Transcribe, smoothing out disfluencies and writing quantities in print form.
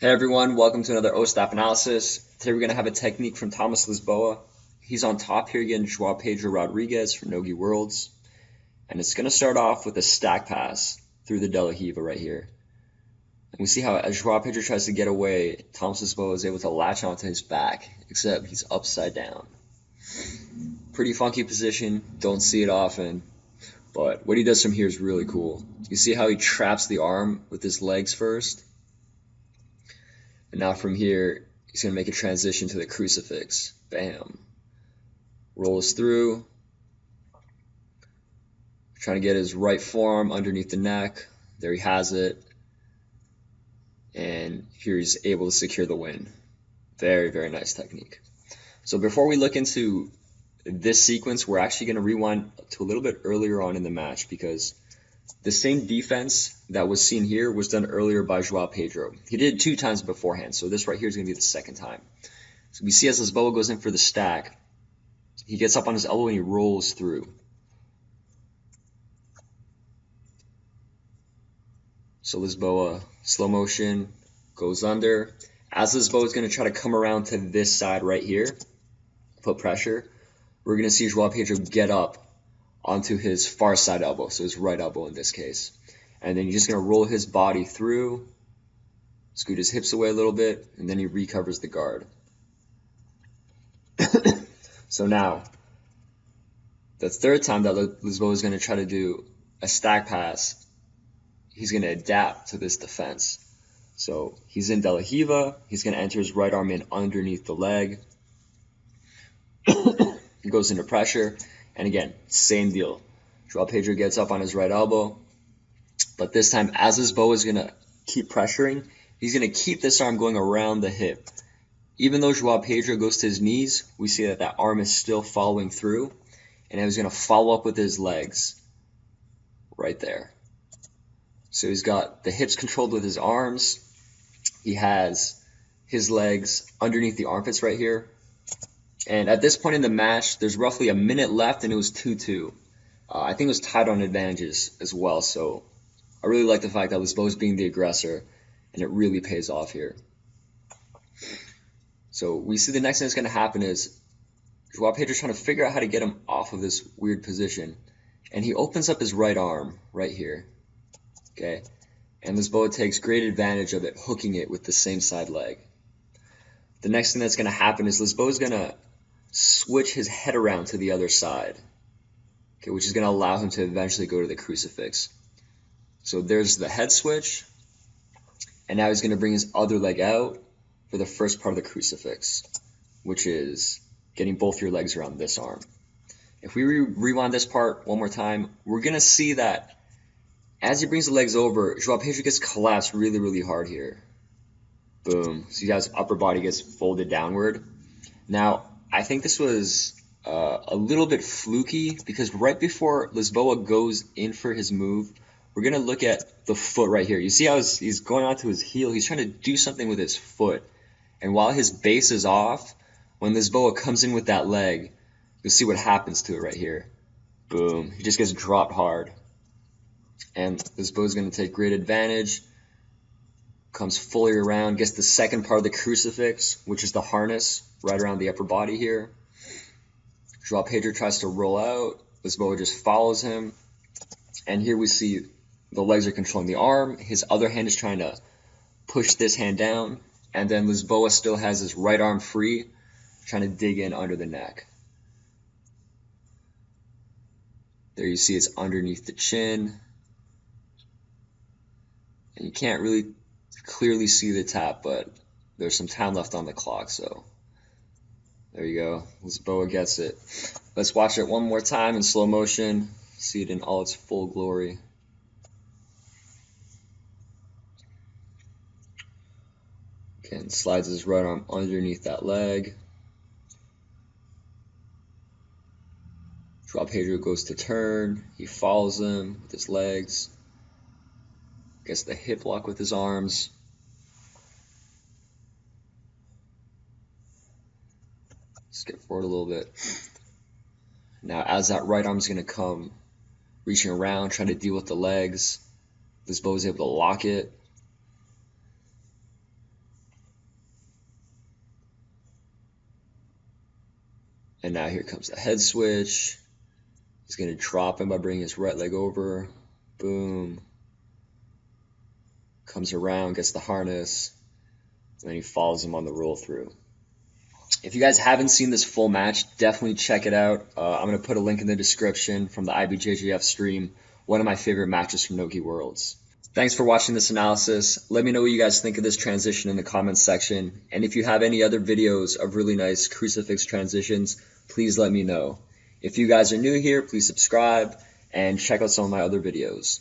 Hey everyone, welcome to another O-Stop analysis. Today we're going to have a technique from Thomas Lisboa. He's on top here again, Joao Pedro Rodriguez from Nogi Worlds. And it's going to start off with a stack pass through the De La Riva right here. And we see how as Joao Pedro tries to get away, Thomas Lisboa is able to latch onto his back, except he's upside down. Pretty funky position, don't see it often, but what he does from here is really cool. You see how he traps the arm with his legs first? And now from here, he's going to make a transition to the crucifix. Bam. Rolls through. Trying to get his right forearm underneath the neck. There he has it. And here he's able to secure the win. Very, very nice technique. So before we look into this sequence, we're actually going to rewind to a little bit earlier on in the match because the same defense that was seen here was done earlier by Joao Pedro. He did it 2 times beforehand, so this right here is going to be the second time. So we see as Lisboa goes in for the stack, he gets up on his elbow and he rolls through. So Lisboa, slow motion, goes under. As Lisboa is going to try to come around to this side right here, put pressure, we're going to see Joao Pedro get up onto his far side elbow, so his right elbow in this case. And then you're just going to roll his body through, scoot his hips away a little bit, and then he recovers the guard. So now, the third time that Lisboa is going to try to do a stack pass, he's going to adapt to this defense. So he's in De La Riva, he's going to enter his right arm in underneath the leg. He goes into pressure. And again, same deal. Joao Pedro gets up on his right elbow. But this time, as Lisboa is going to keep pressuring, he's going to keep this arm going around the hip. Even though Joao Pedro goes to his knees, we see that arm is still following through. And he's going to follow up with his legs right there. So he's got the hips controlled with his arms. He has his legs underneath the armpits right here. And at this point in the match, there's roughly a minute left, and it was 2-2. I think it was tied on advantages as well, so I really like the fact that Lisboa is being the aggressor, and it really pays off here. So we see the next thing that's going to happen is Joao Pedro trying to figure out how to get him off of this weird position, and he opens up his right arm right here, okay? And Lisboa takes great advantage of it, hooking it with the same side leg. The next thing that's going to happen is Lisboa is going to switch his head around to the other side, okay, which is going to allow him to eventually go to the crucifix. So there's the head switch, and now he's going to bring his other leg out for the first part of the crucifix, which is getting both your legs around this arm. If we rewind this part one more time, we're going to see that as he brings the legs over, Joao Pedro gets collapsed really, really hard here. Boom. So you guys' upper body gets folded downward. Now, I think this was a little bit fluky because right before Lisboa goes in for his move, we're going to look at the foot right here. You see how he's going onto his heel. He's trying to do something with his foot. And while his base is off, when Lisboa comes in with that leg, you'll see what happens to it right here. Boom. He just gets dropped hard. And Lisboa is going to take great advantage. Comes fully around, gets the second part of the crucifix, which is the harness right around the upper body here. Joao Pedro tries to roll out. Lisboa just follows him. And here we see the legs are controlling the arm. His other hand is trying to push this hand down. And then Lisboa still has his right arm free, trying to dig in under the neck. There you see it's underneath the chin. And you can't really clearly see the tap, but there's some time left on the clock, so there you go. Lisboa gets it. Let's watch it one more time in slow motion, see it in all its full glory. Again, slides his right arm underneath that leg. Joao Pedro goes to turn, he follows him with his legs. Gets the hip lock with his arms. Skip forward a little bit. Now, as that right arm is going to come, reaching around, trying to deal with the legs, Lisboa is able to lock it. And now here comes the head switch. He's going to drop him by bringing his right leg over. Boom. Comes around, gets the harness, and then he follows him on the roll through. If you guys haven't seen this full match, definitely check it out. I'm going to put a link in the description from the IBJJF stream, one of my favorite matches from Nogi Worlds. Thanks for watching this analysis. Let me know what you guys think of this transition in the comments section. And if you have any other videos of really nice crucifix transitions, please let me know. If you guys are new here, please subscribe and check out some of my other videos.